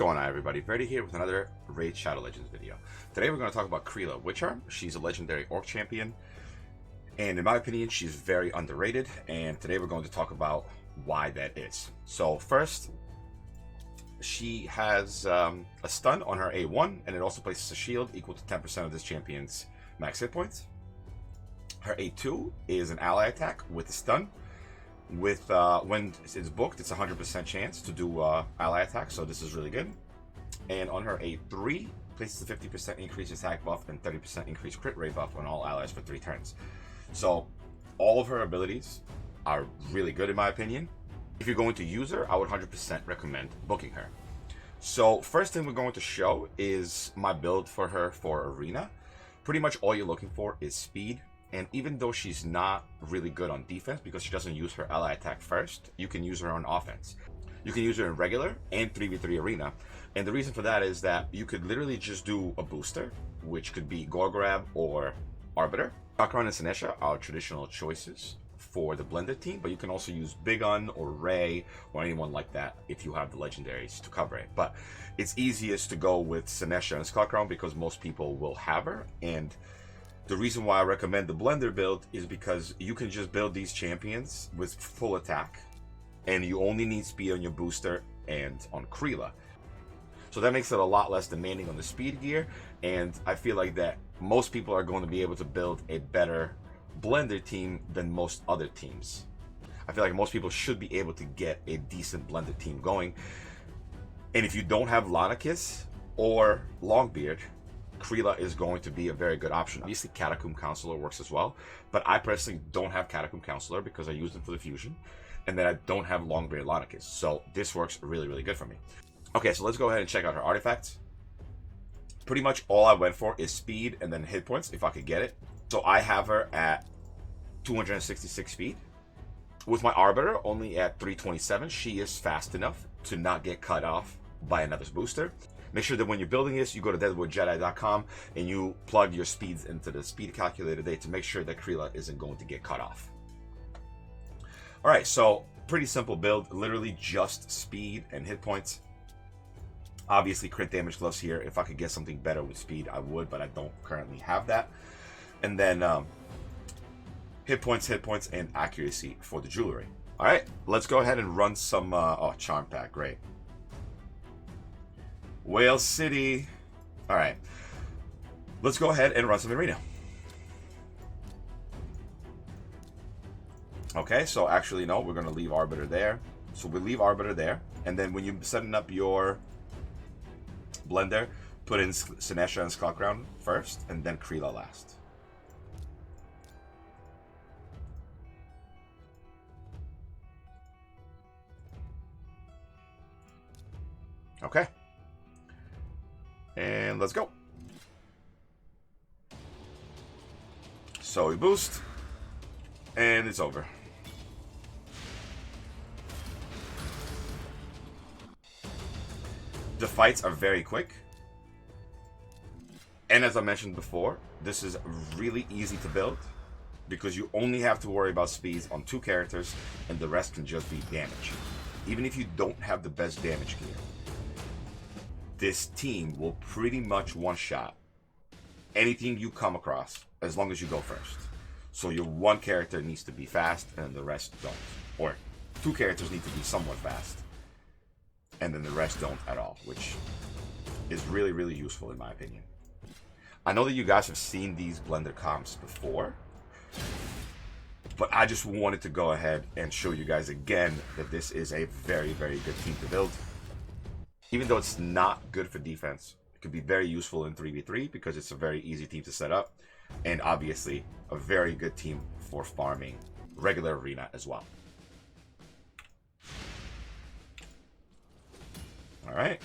going on, everybody? Verdi here with another Raid Shadow Legends video. Today we're going to talk about Kreela Witcharm. She's a legendary orc champion, and in my opinion she's very underrated, and today we're going to talk about why that is. So first, she has a stun on her A1, and it also places a shield equal to 10% of this champion's max hit points. Her A2 is an ally attack with a stun. With when it's booked, it's 100% chance to do ally attack, so this is really good. And on her A3, places a 50% increased attack buff and 30% increased crit rate buff on all allies for 3 turns. So all of her abilities are really good in my opinion. If you're going to use her, I would 100% recommend booking her. So first thing we're going to show is my build for her for Arena. Pretty much all you're looking for is speed. And even though she's not really good on defense because she doesn't use her ally attack first, you can use her on offense. You can use her in regular and 3v3 arena. And the reason for that is that you could literally just do a booster, which could be Gorgrab or Arbiter. Chakran and Sinesha are traditional choices for the blended team, but you can also use Bigun or Ray or anyone like that if you have the legendaries to cover it. But it's easiest to go with Sinesha and Skullcrown because most people will have her. And the reason why I recommend the blender build is because you can just build these champions with full attack, and you only need speed on your booster and on Kreela. So that makes it a lot less demanding on the speed gear, and I feel like that most people are going to be able to build a better blender team than most other teams. I feel like most people should be able to get a decent blended team going. And if you don't have Lanakis or Longbeard, Kreela is going to be a very good option. Obviously, Catacomb Counselor works as well, but I personally don't have Catacomb Counselor because I use them for the fusion, and then I don't have Longbeard Lanakis, so this works really, really good for me. Okay, so let's go ahead and check out her artifacts. Pretty much all I went for is speed and then hit points, if I could get it. So I have her at 266 speed. With my Arbiter only at 327, she is fast enough to not get cut off by another booster. Make sure that when you're building this, you go to deadwoodjedi.com and you plug your speeds into the speed calculator there to make sure that Kreela isn't going to get cut off. Alright, so pretty simple build, literally just speed and hit points. Obviously crit damage gloves here. If I could get something better with speed, I would, but I don't currently have that. And then hit points, and accuracy for the jewelry. Alright, let's go ahead and run some, oh, charm pack, great. Whale City. Alright, let's go ahead and run some arena. Okay, so actually no, we're going to leave Arbiter there. So we leave Arbiter there, and then when you're setting up your blender, put in Sinesha and Skullcrown first, and then Kreela last. Okay. And let's go. So we boost, and it's over. The fights are very quick. And as I mentioned before, this is really easy to build because you only have to worry about speeds on 2 characters and the rest can just be damage. Even if you don't have the best damage gear, this team will pretty much one-shot anything you come across as long as you go first. So your one character needs to be fast and the rest don't. Or 2 characters need to be somewhat fast and then the rest don't at all, which is really, really useful in my opinion. I know that you guys have seen these blender comps before, but I just wanted to go ahead and show you guys again that this is a very, very good team to build. Even though it's not good for defense, it could be very useful in 3v3 because it's a very easy team to set up. And obviously, a very good team for farming regular arena as well. Alright.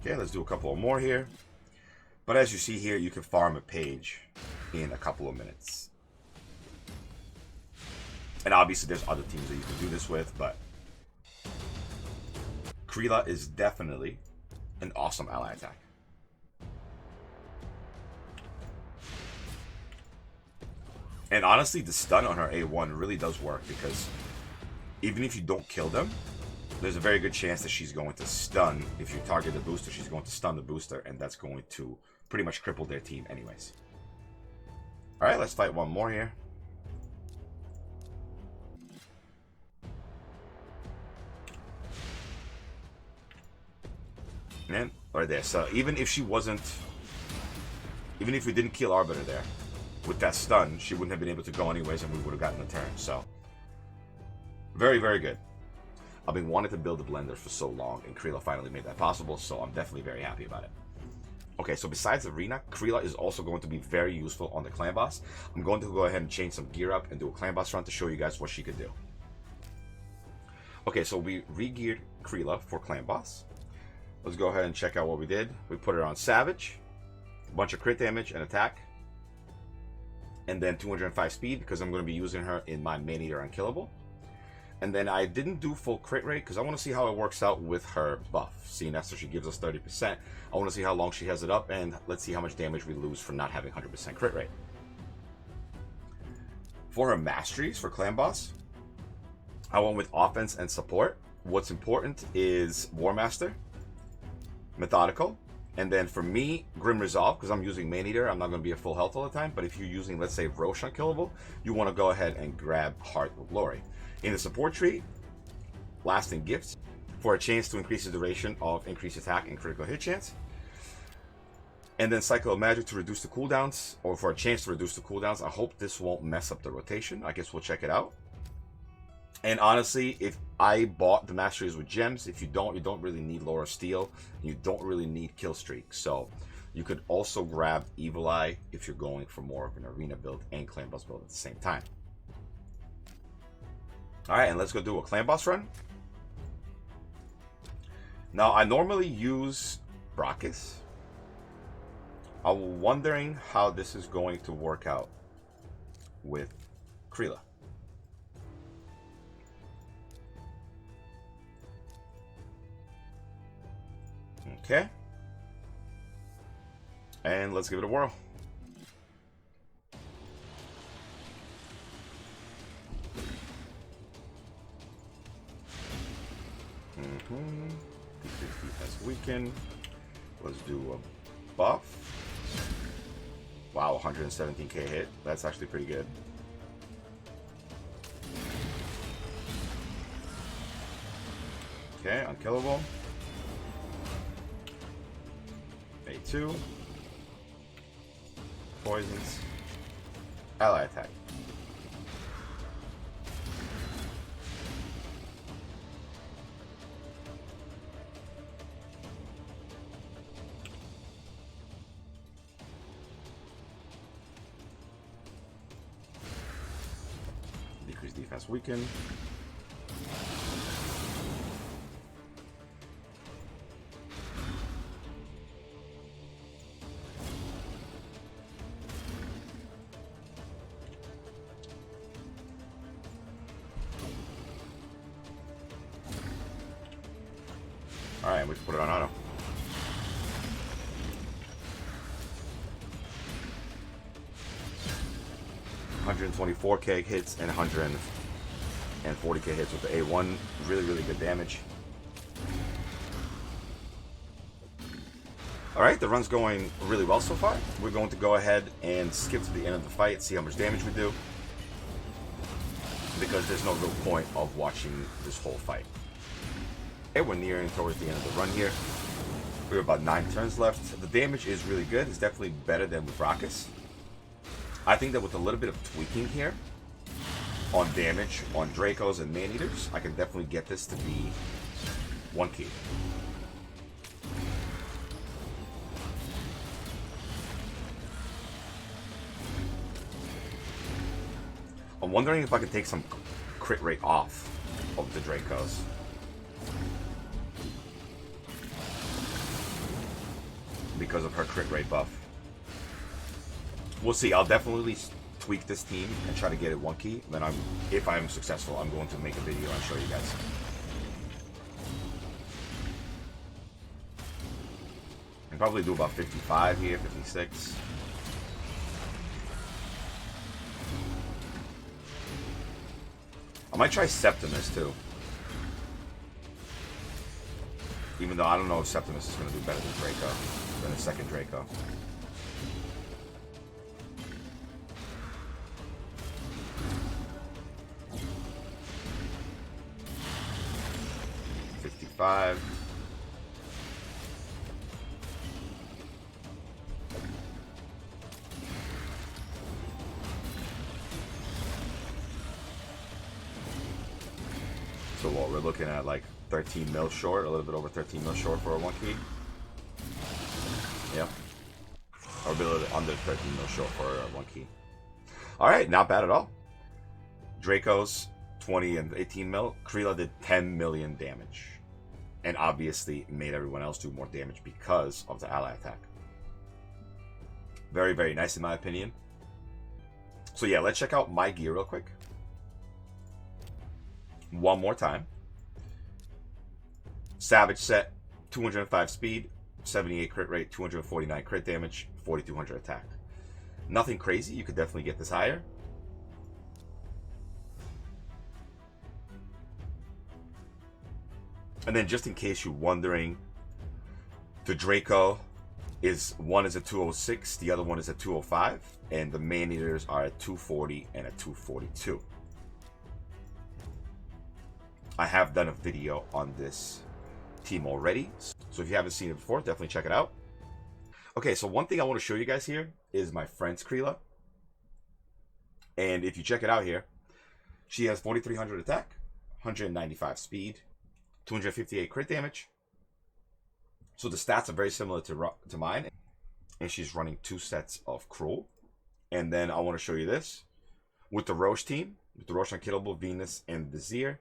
Okay, let's do a couple more here. But as you see here, you can farm a page in a couple of minutes. And obviously there's other teams that you can do this with, but Kreela is definitely an awesome ally attack. And honestly, the stun on her A1 really does work, because even if you don't kill them, there's a very good chance that she's going to stun. If you target the booster, she's going to stun the booster, and that's going to pretty much cripple their team anyways. Alright, let's fight one more here. And right there. So even if she wasn't, even if we didn't kill Arbiter there with that stun, she wouldn't have been able to go anyways, and we would have gotten the turn. So very, very good. I've been wanting to build a blender for so long, and Kreela finally made that possible, so I'm definitely very happy about it. Okay, so besides Arena, Kreela is also going to be very useful on the clan boss. I'm going to go ahead and change some gear up and do a clan boss run to show you guys what she could do. Okay, so we re-geared Kreela for clan boss. Let's go ahead and check out what we did. We put her on Savage, a bunch of crit damage and attack, and then 205 speed, because I'm going to be using her in my Maneater Unkillable. And then I didn't do full crit rate because I want to see how it works out with her buff. Seeing as she gives us 30%, I want to see how long she has it up, and let's see how much damage we lose for not having 100% crit rate. For her masteries for clan boss, I went with offense and support. What's important is War Master, Methodical, and then for me, Grim Resolve, because I'm using Maneater. I'm not going to be at full health all the time, but if you're using, let's say, Roche Unkillable, you want to go ahead and grab Heart of Glory. In the support tree, Lasting Gifts, for a chance to increase the duration of increased attack and critical hit chance. And then Cycle of Magic to reduce the cooldowns, or for a chance to reduce the cooldowns. I hope this won't mess up the rotation. I guess we'll check it out. And honestly, if I bought the Masteries with gems, if you don't really need Laura Steel, and you don't really need Kill Streak. So you could also grab Evil Eye if you're going for more of an arena build and clan boss build at the same time. Alright, and let's go do a clan boss run. Now, I normally use Brachus. I'm wondering how this is going to work out with Kreela. Okay. And let's give it a whirl. Defense weaken. Let's do a buff. Wow, 117k hit. That's actually pretty good. Okay, unkillable. A2. Poisons. Ally attack. Decrease defense weaken. Alright, we can put it on auto. $124k hits and 140k hits with the A1. Really, really good damage. Alright, the run's going really well so far. We're going to go ahead and skip to the end of the fight, see how much damage we do, because there's no real point of watching this whole fight. Okay, we're nearing towards the end of the run here. We have about 9 turns left. The damage is really good. It's definitely better than with Brachus. I think that with a little bit of tweaking here on damage on Dracos and Maneaters, I can definitely get this to be 1 key. I'm wondering if I can take some crit rate off of the Dracos. Because of her crit rate buff. We'll see. I'll definitely tweak this team and try to get it 1 key. Then if I'm successful, I'm going to make a video and show you guys. And probably do about 55 here, 56. I might try Septimus too. Even though I don't know if Septimus is going to do better than Draco, than a second Draco. $55. So what, we're looking at like 13 mil short, a little bit over 13 mil short for a 1 key. Yep. Or a little bit under 13 mil short for a 1 key. Alright, not bad at all. Draco's 20 and 18 mil. Kreela did 10 million damage. And obviously made everyone else do more damage because of the ally attack. Very, very nice in my opinion. So yeah, let's check out my gear real quick. One more time. Savage set, 205 speed, 78 crit rate, 249 crit damage, 4200 attack. Nothing crazy. You could definitely get this higher. And then just in case you're wondering, the Draco one is a 206, the other one is a 205, and the man-eaters are at 240 and a 242. I have done a video on this team already, so if you haven't seen it before, definitely check it out. Okay, so one thing I want to show you guys here is my friend's Kreela. And if you check it out here, she has 4300 attack, 195 speed, 258 crit damage. So the stats are very similar to mine. And she's running 2 sets of Cruel. And then I want to show you this. With the Roche team, with the Roche Unkillable, Venus, and Vizier,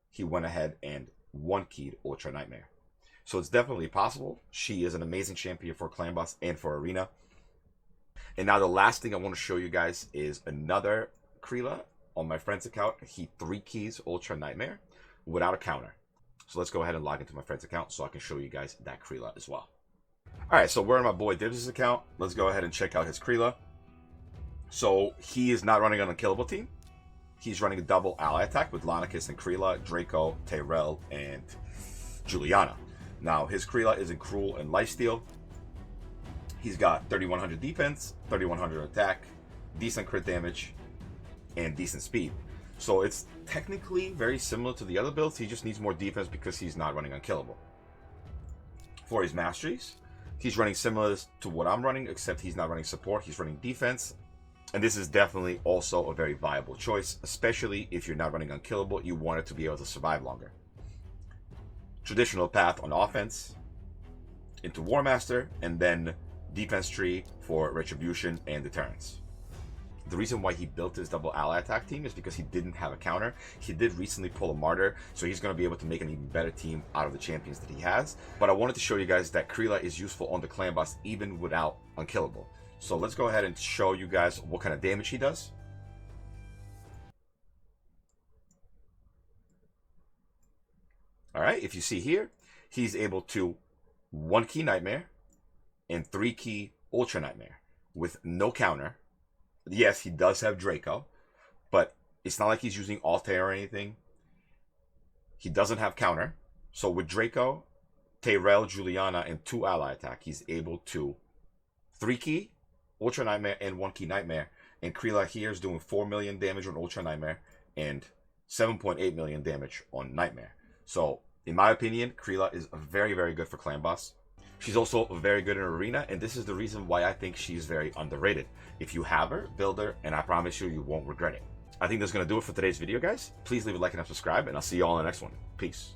he went ahead and 1-keyed Ultra Nightmare. So it's definitely possible. She is an amazing champion for Clan Boss and for Arena. And now the last thing I want to show you guys is another Kreela on my friend's account. He 3-keys Ultra Nightmare without a counter. So let's go ahead and log into my friend's account so I can show you guys that Kreela as well. Alright, so we're in my boy Dibs' account. Let's go ahead and check out his Kreela. So he is not running an unkillable team. He's running a double ally attack with Lanicus and Kreela, Draco, Tyrell, and Juliana. Now, his Kreela is in Cruel and Lifesteal. He's got 3100 defense, 3100 attack, decent crit damage, and decent speed. So it's technically very similar to the other builds. He just needs more defense because he's not running unkillable. For his masteries, he's running similar to what I'm running, except he's not running support. He's running defense. And this is definitely also a very viable choice, especially if you're not running unkillable. You want it to be able to survive longer. Traditional path on offense into War Master, and then defense tree for retribution and deterrence. The reason why he built his double ally attack team is because he didn't have a counter. He did recently pull a martyr, so he's going to be able to make an even better team out of the champions that he has. But I wanted to show you guys that Kreela is useful on the clan boss even without unkillable. So let's go ahead and show you guys what kind of damage he does. Alright, if you see here, he's able to 1-key Nightmare and 3-key Ultra Nightmare with no counter. Yes, he does have Draco, but it's not like he's using Altair or anything. He doesn't have counter. So with Draco, Tyrell, Juliana, and 2 ally attack, he's able to 3-key Ultra Nightmare and 1-key Nightmare. And Kreela here is doing 4 million damage on Ultra Nightmare and 7.8 million damage on Nightmare. So, in my opinion, Kreela is very, very good for Clan Boss. She's also very good in Arena, and this is the reason why I think she's very underrated. If you have her, build her, and I promise you, you won't regret it. I think that's going to do it for today's video, guys. Please leave a like and subscribe, and I'll see you all in the next one. Peace.